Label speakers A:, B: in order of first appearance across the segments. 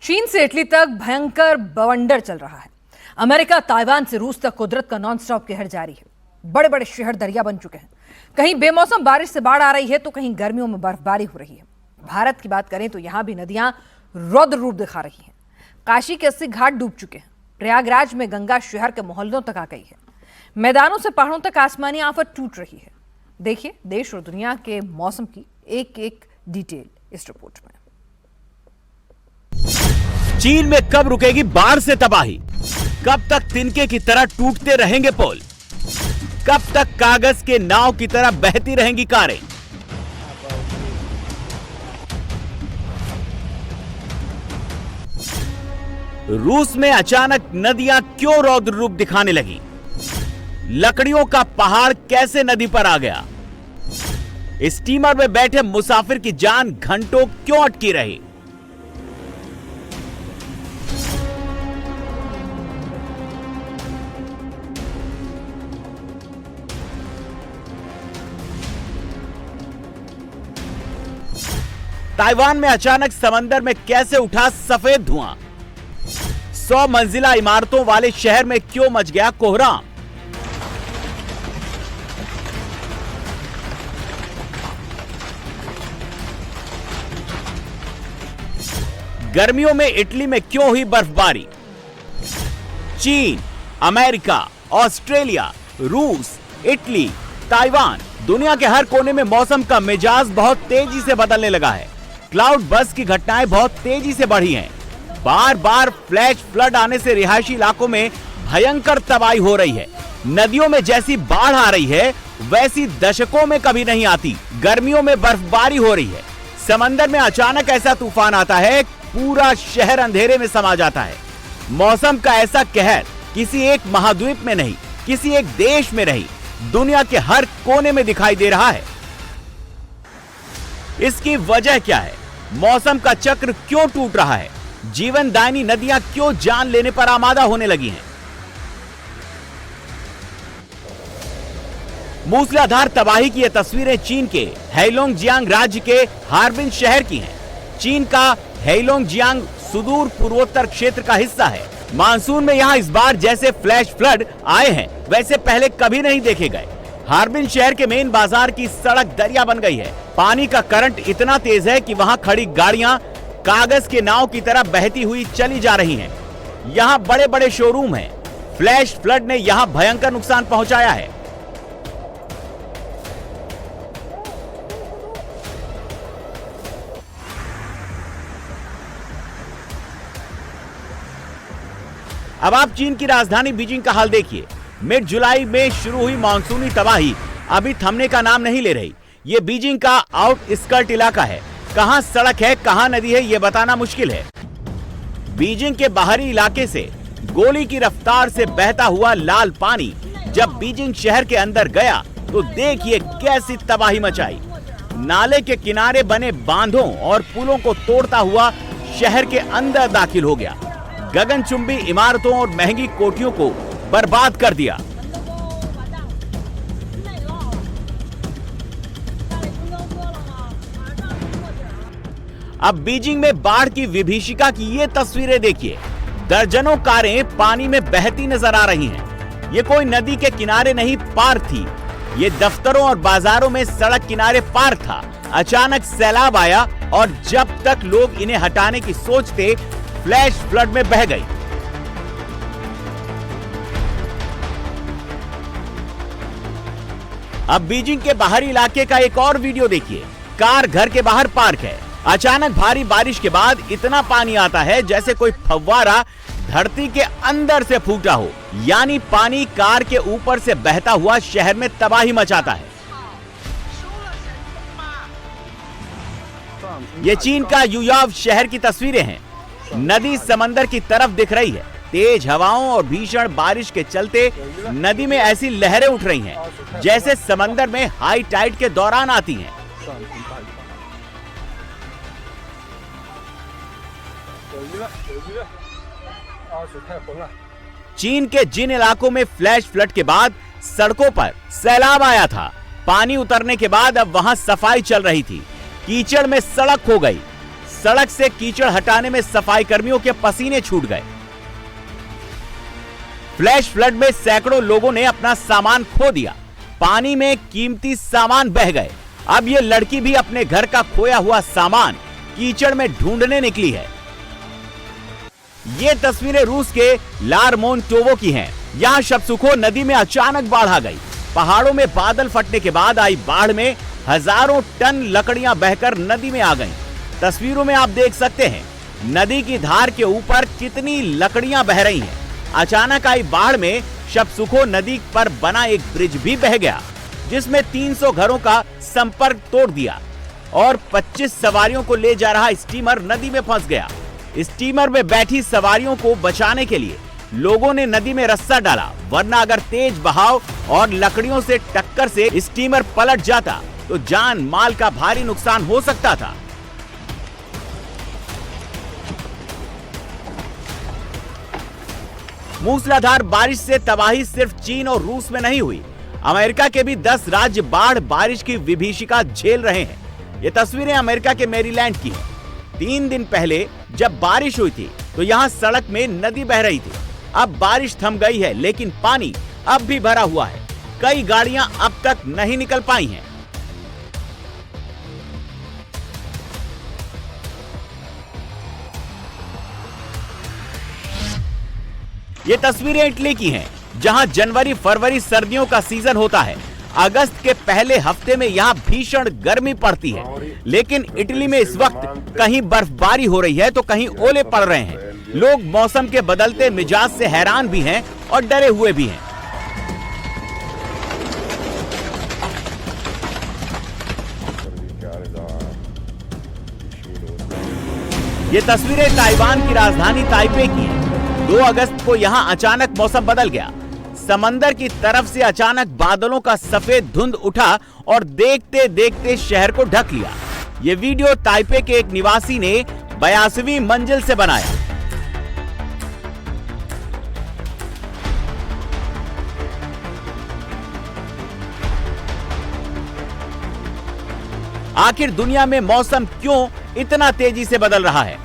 A: चीन से इटली तक भयंकर बवंडर चल रहा है। अमेरिका, ताइवान से रूस तक कुदरत का नॉनस्टॉप कहर जारी है। बड़े बड़े शहर दरिया बन चुके हैं। कहीं बेमौसम बारिश से बाढ़ आ रही है तो कहीं गर्मियों में बर्फबारी हो रही है। भारत की बात करें तो यहां भी नदियां रौद्र रूप दिखा रही हैं। काशी के 80 घाट डूब चुके हैं। प्रयागराज में गंगा शहर के मोहल्लों तक आ गई है। मैदानों से पहाड़ों तक आसमानी आफत टूट रही है। देखिए देश और दुनिया के मौसम की एक एक डिटेल इस रिपोर्ट में।
B: चीन में कब रुकेगी बाढ़ से तबाही? कब तक तिनके की तरह टूटते रहेंगे पुल? कब तक कागज के नाव की तरह बहती रहेंगी कारें? रूस में अचानक नदियां क्यों रौद्र रूप दिखाने लगी? लकड़ियों का पहाड़ कैसे नदी पर आ गया? स्टीमर में बैठे मुसाफिर की जान घंटों क्यों अटकी रही? ताइवान में अचानक समंदर में कैसे उठा सफेद धुआं? 100 मंजिला इमारतों वाले शहर में क्यों मच गया कोहराम? गर्मियों में इटली में क्यों हुई बर्फबारी? चीन, अमेरिका, ऑस्ट्रेलिया, रूस, इटली, ताइवान, दुनिया के हर कोने में मौसम का मिजाज बहुत तेजी से बदलने लगा है। क्लाउड बर्स्ट की घटनाएं बहुत तेजी से बढ़ी हैं। बार बार फ्लैश फ्लड आने से रिहायशी इलाकों में भयंकर तबाही हो रही है। नदियों में जैसी बाढ़ आ रही है वैसी दशकों में कभी नहीं आती। गर्मियों में बर्फबारी हो रही है। समंदर में अचानक ऐसा तूफान आता है पूरा शहर अंधेरे में समा जाता है। मौसम का ऐसा कहर किसी एक महाद्वीप में नहीं, किसी एक देश में नहीं, दुनिया के हर कोने में दिखाई दे रहा है। इसकी वजह क्या है? मौसम का चक्र क्यों टूट रहा है? जीवनदायिनी नदियां क्यों जान लेने पर आमादा होने लगी हैं? मूसलाधार तबाही की ये तस्वीरें चीन के हेलोंगजियांग राज्य के हार्बिन शहर की हैं। चीन का हेलोंगजियांग सुदूर पूर्वोत्तर क्षेत्र का हिस्सा है। मानसून में यहाँ इस बार जैसे फ्लैश फ्लड आए हैं वैसे पहले कभी नहीं देखे गए। हार्बिन शहर के मेन बाजार की सड़क दरिया बन गई है। पानी का करंट इतना तेज है कि वहाँ खड़ी गाड़ियां कागज के नाव की तरह बहती हुई चली जा रही हैं। यहाँ बड़े बड़े शोरूम हैं। फ्लैश फ्लड ने यहाँ भयंकर नुकसान पहुंचाया है। अब आप चीन की राजधानी बीजिंग का हाल देखिए। मिड जुलाई में शुरू हुई मानसूनी तबाही अभी थमने का नाम नहीं ले रही। ये बीजिंग का आउटस्कर्ट इलाका है। कहां सड़क है, कहां नदी है, ये बताना मुश्किल है। बीजिंग के बाहरी इलाके से गोली की रफ्तार से बहता हुआ लाल पानी जब बीजिंग शहर के अंदर गया तो देखिए कैसी तबाही मचाई। नाले के किनारे बने बांधों और पुलों को तोड़ता हुआ शहर के अंदर दाखिल हो गया। गगनचुंबी इमारतों और महंगी कोठियों को बर्बाद कर दिया। अब बीजिंग में बाढ़ की विभीषिका की ये तस्वीरें देखिए। दर्जनों कारें पानी में बहती नजर आ रही हैं। ये कोई नदी के किनारे नहीं पार्क थी। ये दफ्तरों और बाजारों में सड़क किनारे पार्क था। अचानक सैलाब आया और जब तक लोग इन्हें हटाने की सोचते फ्लैश फ्लड में बह गई। अब बीजिंग के बाहरी इलाके का एक और वीडियो देखिए। कार घर के बाहर पार्क है। अचानक भारी बारिश के बाद इतना पानी आता है जैसे कोई फव्वारा धरती के अंदर से फूटा हो। यानी पानी कार के ऊपर से बहता हुआ शहर में तबाही मचाता है। ये चीन का युयाव शहर की तस्वीरें हैं। नदी समंदर की तरफ दिख रही है। तेज हवाओं और भीषण बारिश के चलते नदी में ऐसी लहरें उठ रही हैं जैसे समंदर में हाई टाइड के दौरान आती हैं। चीन के जिन इलाकों में फ्लैश फ्लड के बाद सड़कों पर सैलाब आया था, पानी उतरने के बाद अब वहां सफाई चल रही थी। कीचड़ में सड़क हो गई। सड़क से कीचड़ हटाने में सफाई कर्मियों के पसीने छूट गए। फ्लैश फ्लड में सैकड़ों लोगों ने अपना सामान खो दिया। पानी में कीमती सामान बह गए। अब ये लड़की भी अपने घर का खोया हुआ सामान कीचड़ में ढूंढने निकली है। ये तस्वीरें रूस के लारमोंटोवो की हैं। यहाँ शपसुखो नदी में अचानक बाढ़ आ गई। पहाड़ों में बादल फटने के बाद आई बाढ़ में हजारों टन लकड़ियां बहकर नदी में आ गईं। तस्वीरों में आप देख सकते हैं नदी की धार के ऊपर कितनी लकड़ियां बह रही हैं। अचानक आई बाढ़ में शपसुखो नदी पर बना एक ब्रिज भी बह गया, जिसमें 300 घरों का संपर्क तोड़ दिया और 25 सवारियों को ले जा रहा स्टीमर नदी में फंस गया। स्टीमर में बैठी सवारियों को बचाने के लिए लोगों ने नदी में रस्सा डाला, वरना अगर तेज बहाव और लकड़ियों से टक्कर से स्टीमर पलट जाता तो जान माल का भारी नुकसान हो सकता था। मूसलाधार बारिश से तबाही सिर्फ चीन और रूस में नहीं हुई, अमेरिका के भी 10 राज्य बाढ़ बारिश की विभीषिका झेल रहे हैं। ये तस्वीरें अमेरिका के मैरीलैंड की हैं। 3 दिन पहले जब बारिश हुई थी तो यहाँ सड़क में नदी बह रही थी। अब बारिश थम गई है, लेकिन पानी अब भी भरा हुआ है। कई गाड़ियां अब तक नहीं निकल पाई हैं। ये तस्वीरें इटली की हैं, जहां जनवरी फरवरी सर्दियों का सीजन होता है। अगस्त के पहले हफ्ते में यहाँ भीषण गर्मी पड़ती है, लेकिन इटली में इस वक्त कहीं बर्फबारी हो रही है तो कहीं ओले पड़ रहे हैं। लोग मौसम के बदलते मिजाज से हैरान भी हैं और डरे हुए भी हैं। ये तस्वीरें ताइवान की राजधानी ताइपे की हैं। 2 अगस्त को यहाँ अचानक मौसम बदल गया। समंदर की तरफ से अचानक बादलों का सफेद धुंध उठा और देखते देखते शहर को ढक लिया। ये वीडियो ताइपे के एक निवासी ने 82वीं मंजिल से बनाया। आखिर दुनिया में मौसम क्यों इतना तेजी से बदल रहा है?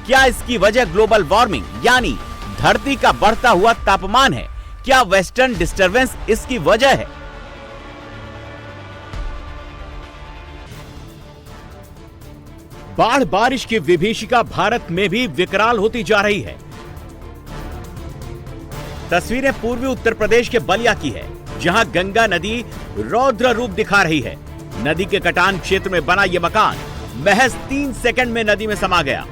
B: क्या इसकी वजह ग्लोबल वार्मिंग यानी धरती का बढ़ता हुआ तापमान है? क्या वेस्टर्न डिस्टरबेंस इसकी वजह है? बाढ़ बारिश की विभीषिका भारत में भी विकराल होती जा रही है। तस्वीरें पूर्वी उत्तर प्रदेश के बलिया की है, जहां गंगा नदी रौद्र रूप दिखा रही है। नदी के कटान क्षेत्र में बना यह मकान महज 3 सेकंड में नदी में समा गया।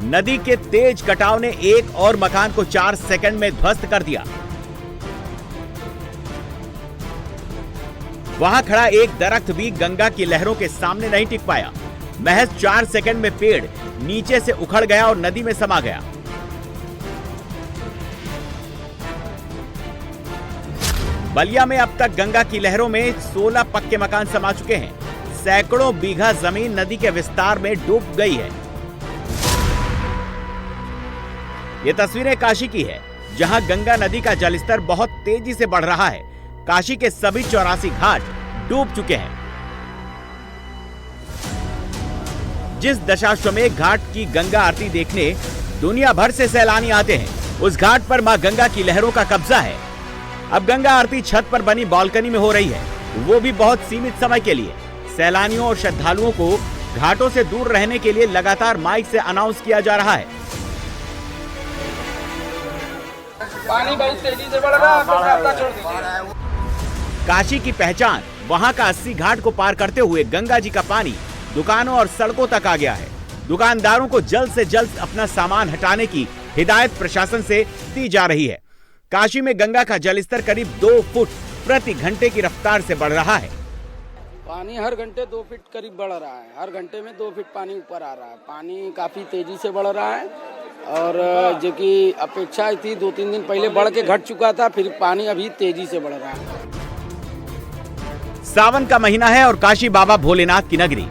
B: नदी के तेज कटाव ने एक और मकान को 4 सेकंड में ध्वस्त कर दिया। वहां खड़ा एक दरख्त भी गंगा की लहरों के सामने नहीं टिक पाया। महज 4 सेकंड में पेड़ नीचे से उखड़ गया और नदी में समा गया। बलिया में अब तक गंगा की लहरों में 16 पक्के मकान समा चुके हैं। सैकड़ों बीघा जमीन नदी के विस्तार में डूब गई है। ये तस्वीरें काशी की है, जहां गंगा नदी का जलस्तर बहुत तेजी से बढ़ रहा है। काशी के सभी 84 घाट डूब चुके हैं। जिस दशाश्वमेध घाट की गंगा आरती देखने दुनिया भर से सैलानी आते हैं, उस घाट पर मां गंगा की लहरों का कब्जा है। अब गंगा आरती छत पर बनी बालकनी में हो रही है, वो भी बहुत सीमित समय के लिए। सैलानियों और श्रद्धालुओं को घाटों से दूर रहने के लिए लगातार माइक से अनाउंस किया जा रहा है।
C: पानी बहुत तेजी से बढ़ रहा है, छोड़ दीजिए।
B: काशी की पहचान वहां का 80 घाट को पार करते हुए गंगा जी का पानी दुकानों और सड़कों तक आ गया है। दुकानदारों को जल्द से जल्द अपना सामान हटाने की हिदायत प्रशासन से दी जा रही है। काशी में गंगा का जलस्तर करीब 2 फुट प्रति घंटे की रफ्तार से बढ़ रहा है।
C: पानी हर घंटे 2 फीट करीब बढ़ रहा है। हर घंटे में 2 फीट पानी ऊपर आ रहा है। पानी काफी तेजी से बढ़ रहा है और जो कि अपेक्षा थी 2-3 दिन पहले बढ़ के घट चुका था, फिर पानी अभी तेजी से बढ़ रहा है।
B: सावन का महीना है और काशी बाबा भोलेनाथ की नगरी,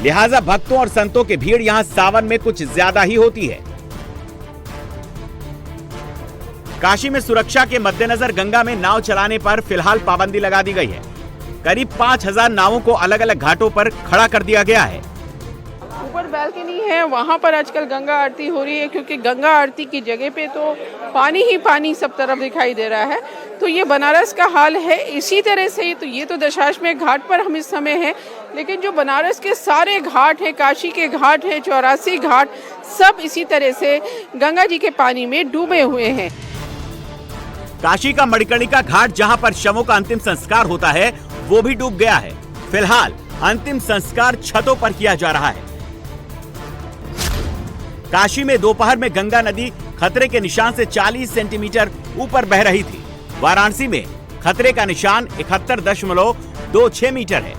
B: लिहाजा भक्तों और संतों की भीड़ यहां सावन में कुछ ज्यादा ही होती है। काशी में सुरक्षा के मद्देनजर गंगा में नाव चलाने पर फिलहाल पाबंदी लगा दी गई है। करीब 5000 नावों को अलग अलग घाटों पर खड़ा कर दिया गया है।
D: ऊपर बैल्कनी है, वहाँ पर आजकल गंगा आरती हो रही है, क्योंकि गंगा आरती की जगह पे तो पानी ही पानी सब तरफ दिखाई दे रहा है। तो ये बनारस का हाल है इसी तरह से। तो ये तो दशाश्वमेध घाट पर हम इस समय हैं, लेकिन जो बनारस के सारे घाट हैं, काशी के घाट हैं, 84 घाट, सब इसी तरह से गंगा जी के पानी में डूबे हुए हैं।
B: काशी का मणिकर्णिका घाट, जहां पर शवों का अंतिम संस्कार होता है, वो भी डूब गया है। फिलहाल अंतिम संस्कार छतों पर किया जा रहा है। काशी में दोपहर में गंगा नदी खतरे के निशान से 40 सेंटीमीटर ऊपर बह रही थी। वाराणसी में खतरे का निशान 71.26 मीटर है।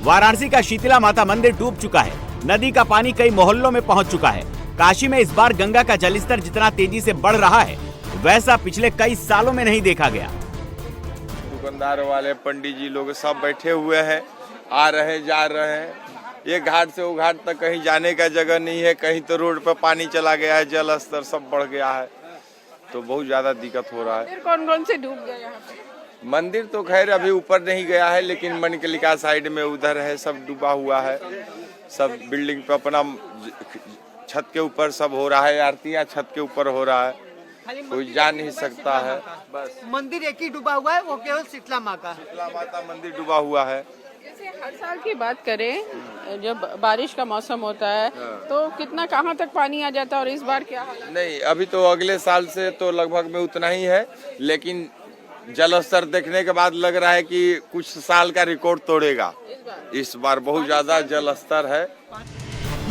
B: वाराणसी का शीतला माता मंदिर डूब चुका है। नदी का पानी कई मोहल्लों में पहुंच चुका है। काशी में इस बार गंगा का जलस्तर जितना तेजी से बढ़ रहा है, वैसा पिछले कई सालों में नहीं देखा गया।
E: दुकानदार वाले, पंडित जी लोग सब बैठे हुए हैं, आ रहे जा रहे हैं। ये घाट से वो घाट तक कहीं जाने का जगह नहीं है। कहीं तो रोड पर पानी चला गया है, जल स्तर सब बढ़ गया है, तो बहुत ज्यादा दिक्कत हो रहा है।
D: कौन कौन से डूब गए यहाँ पे?
E: मंदिर तो खैर अभी ऊपर नहीं गया है, लेकिन मणिकर्णिका साइड में उधर है, सब डूबा हुआ है। सब बिल्डिंग पे अपना छत के ऊपर सब हो रहा है, आरतियाँ छत के ऊपर हो रहा है, कोई जा नहीं सकता है। बस
F: मंदिर एक ही डूबा हुआ है, वो केवल शीतला माँ का।
E: शीतला माता मंदिर डूबा हुआ है।
D: जैसे हर साल की बात करें, जब बारिश का मौसम होता है तो कितना कहाँ तक पानी आ जाता है, और इस बार क्या हाल है?
E: नहीं, अभी तो अगले साल से तो लगभग में उतना ही है, लेकिन जल स्तर देखने के बाद लग रहा है कि कुछ साल का रिकॉर्ड तोड़ेगा। इस बार बहुत ज्यादा जल स्तर है।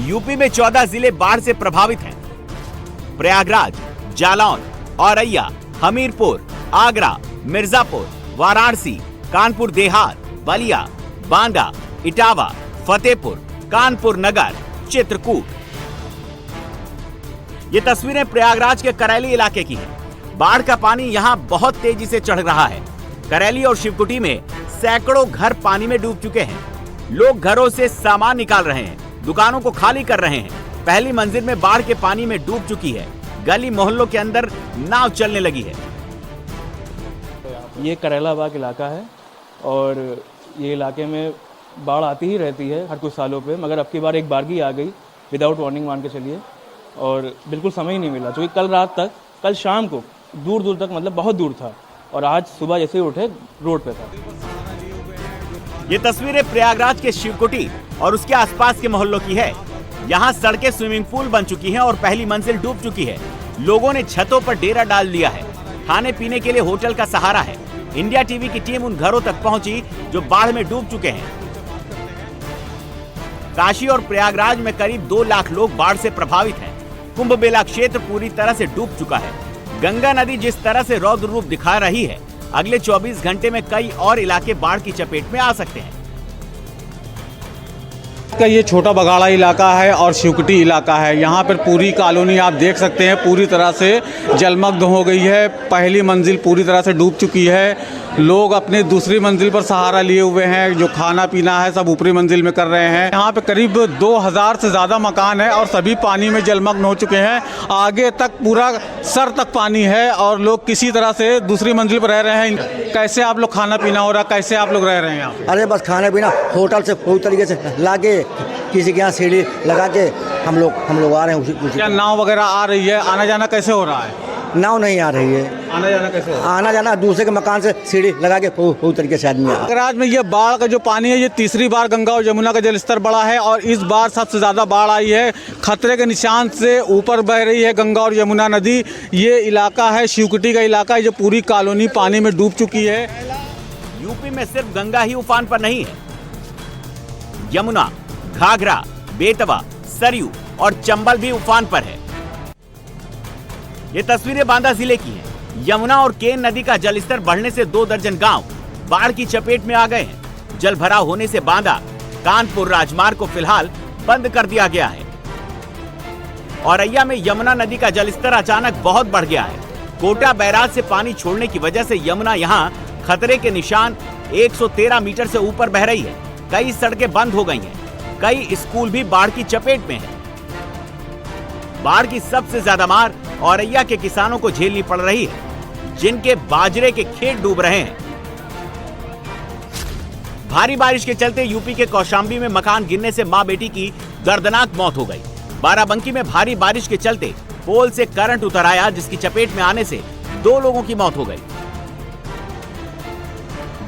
B: यूपी में 14 जिले बाढ़ से प्रभावित हैं। प्रयागराज, जालौन, औरैया, हमीरपुर, आगरा, मिर्जापुर, वाराणसी, कानपुर देहात, बलिया, बांदा, इटावा, फतेहपुर, कानपुर नगर, चित्रकूट। ये तस्वीरें प्रयागराज के करैली इलाके की हैं। बाढ़ का पानी यहां बहुत तेजी से चढ़ रहा है। करैली और शिवकुटी में सैकड़ों घर पानी में डूब चुके हैं। लोग घरों से सामान निकाल रहे हैं, दुकानों को खाली कर रहे हैं। पहली मंजिल में बाढ़ के पानी में डूब चुकी है। गली मोहल्लों के अंदर नाव चलने लगी है।
G: ये करैलाबाग इलाका है और ये इलाके में बाढ़ आती ही रहती है हर कुछ सालों पे, मगर अब की बार एक बारगी आ गई विदाउट वार्निंग मान के चलिए, और बिल्कुल समय ही नहीं मिला। क्योंकि कल रात तक, कल शाम को दूर दूर तक, मतलब बहुत दूर था, और आज सुबह जैसे ही उठे रोड पे था।
B: ये तस्वीरें प्रयागराज के शिवकुटी और उसके आसपास के मोहल्लों की है। यहाँ सड़कें स्विमिंग पूल बन चुकी हैं और पहली मंजिल डूब चुकी है। लोगों ने छतों पर डेरा डाल लिया है। खाने पीने के लिए होटल का सहारा है। इंडिया टीवी की टीम उन घरों तक पहुंची जो बाढ़ में डूब चुके हैं। काशी और प्रयागराज में करीब 2 लाख लोग बाढ़ से प्रभावित हैं। कुंभ मेला क्षेत्र पूरी तरह से डूब चुका है। गंगा नदी जिस तरह से रौद्र रूप दिखा रही है, अगले 24 घंटे में कई और इलाके बाढ़ की चपेट में आ सकते हैं।
H: का ये छोटा बगाड़ा इलाका है और शिवकुटी इलाका है। यहाँ पर पूरी कॉलोनी आप देख सकते हैं पूरी तरह से जलमग्न हो गई है। पहली मंजिल पूरी तरह से डूब चुकी है। लोग अपने दूसरी मंजिल पर सहारा लिए हुए हैं। जो खाना पीना है सब ऊपरी मंजिल में कर रहे हैं। यहाँ पे करीब 2000 से ज़्यादा मकान है और सभी पानी में जलमग्न हो चुके हैं। आगे तक पूरा सर तक पानी है और लोग किसी तरह से दूसरी मंजिल पर रह रहे हैं। कैसे आप लोग खाना पीना हो रहा, कैसे आप लोग रह रहे हैं यहाँ?
I: अरे बस खाना पीना होटल से पूरी तरीके से लाके किसी के यहाँ सीढ़ी लगा के हम लोग आ रहे हैं।
H: क्या नाव वगैरह आ रही है? आना जाना कैसे हो रहा है?
I: नाव नहीं आ रही है।
H: आना जाना कैसे हो रहा है?
I: आना जाना दूसरे के मकान से सीढ़ी लगा के पूरी तरीके से आदमी।
H: प्रयागराज में ये बाढ़ का जो पानी है, ये तीसरी बार गंगा और यमुना का जलस्तर बढ़ा है और इस बार सबसे ज़्यादा बाढ़ आई है। खतरे के निशान से ऊपर बह रही है गंगा और यमुना नदी। ये इलाका है शिवकुटी का इलाका है, जो पूरी कॉलोनी पानी में डूब चुकी है।
B: यूपी में सिर्फ गंगा ही उफान पर नहीं है, यमुना, घाघरा, बेतवा, सरयू और चंबल भी उफान पर है। ये तस्वीरें बांदा जिले की हैं। यमुना और केन नदी का जलस्तर बढ़ने से 2 दर्जन गांव बाढ़ की चपेट में आ गए हैं। जल भराव होने से बांदा कानपुर राजमार्ग को फिलहाल बंद कर दिया गया है। औरैया में यमुना नदी का जलस्तर अचानक बहुत बढ़ गया है। कोटा बैराज से पानी छोड़ने की वजह से यमुना यहां खतरे के निशान 113 मीटर से ऊपर बह रही है। कई सड़कें बंद हो गई हैं। कई स्कूल भी बाढ़ की चपेट में हैं। बाढ़ की सबसे ज्यादा मार औरैया के किसानों को झेलनी पड़ रही है, जिनके बाजरे के खेत डूब रहे हैं। भारी बारिश के चलते यूपी के कौशाम्बी में मकान गिरने से मां बेटी की दर्दनाक मौत हो गई। बाराबंकी में भारी बारिश के चलते पोल से करंट उतर आया, जिसकी चपेट में आने से 2 लोगों की मौत हो गई।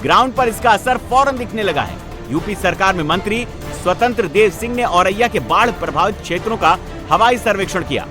B: ग्राउंड पर इसका असर फौरन दिखने लगा है। यूपी सरकार में मंत्री स्वतंत्र देव सिंह ने औरैया के बाढ़ प्रभावित क्षेत्रों का हवाई सर्वेक्षण किया।